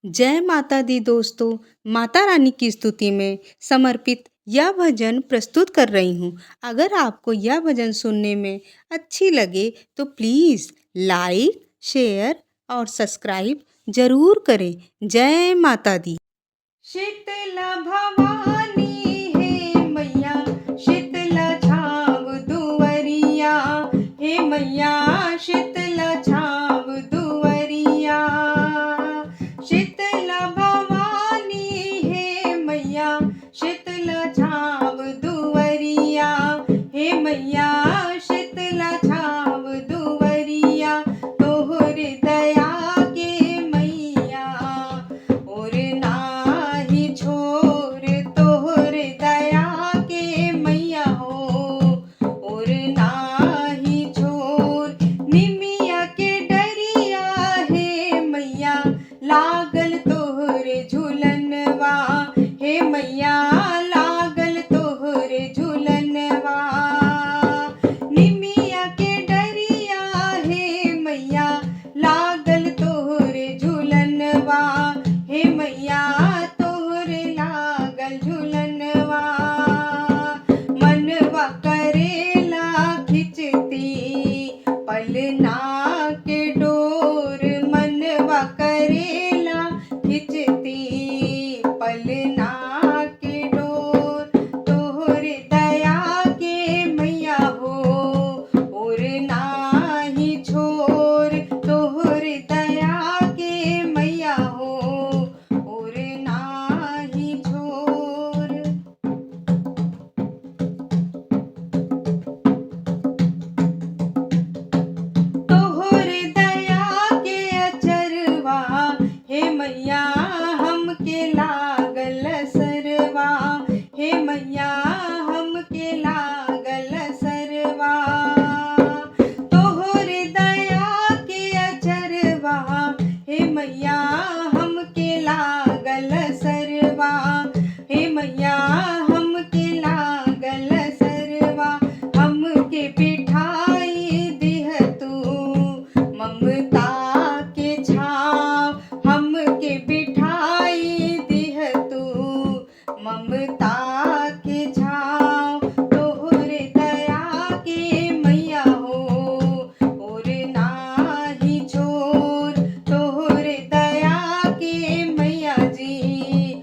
जय माता दी दोस्तों। माता रानी की स्तुति में समर्पित यह भजन प्रस्तुत कर रही हूँ। अगर आपको यह भजन सुनने में अच्छी लगे तो प्लीज़ लाइक, शेयर और सब्सक्राइब जरूर करें। जय माता दी। शीतला भवानी हे मैया, शीतला छाव दुवरिया, हे मैया शीतला छाव दुवरिया। शीतला भवानी हे मैया, शीतला छाव दुवरिया, हे मैया शीतला छाव दुवरिया। तोहरे दया के मैया और नाही छोर, तोहरे दया के मैया हो और नाही छोर। निमिया के डरिया हे मैया, लागल तोहरे झूलनवा, हे मैया लागल तोहरे झूलनवा। निमिया के डरिया हे मैया, लागल तोहरे झूलनवा, हे मैया तोहरे लागल झूलनवा। मनवा करेला खिंचती पलना के डोर, मनवा करेला खिंचती पलना के डोर। तोहरे दया के मैया हो और नाही छोर, तोहरे दया के मैया हो और नाही छोर। तोहरे दया के अचरवा हे मैया हमके लागल सरवा, हे मैया हमके लागल सरवा। तोहरे दया के अचरवा हे मैया हमके लागल सरवा, हे मैया हमके लागल सरवा। हमके बिठाई दिह तू ममता के छाव, हमके बिठाई दिह तू ममता के छाव। तोहरे दया के मैया हो और नाही छोर, तोहरे दया के मैया जी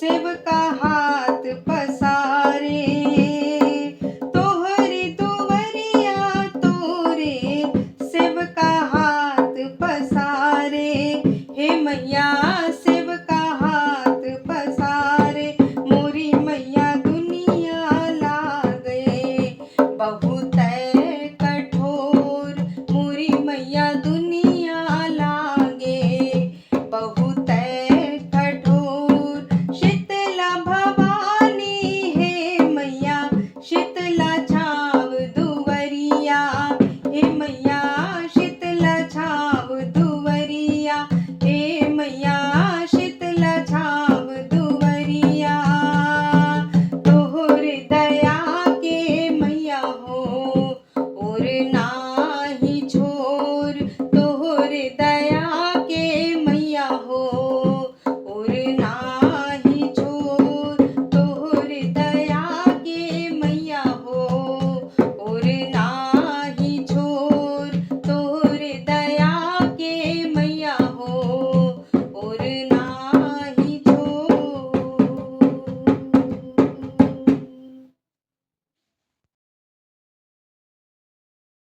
सेवका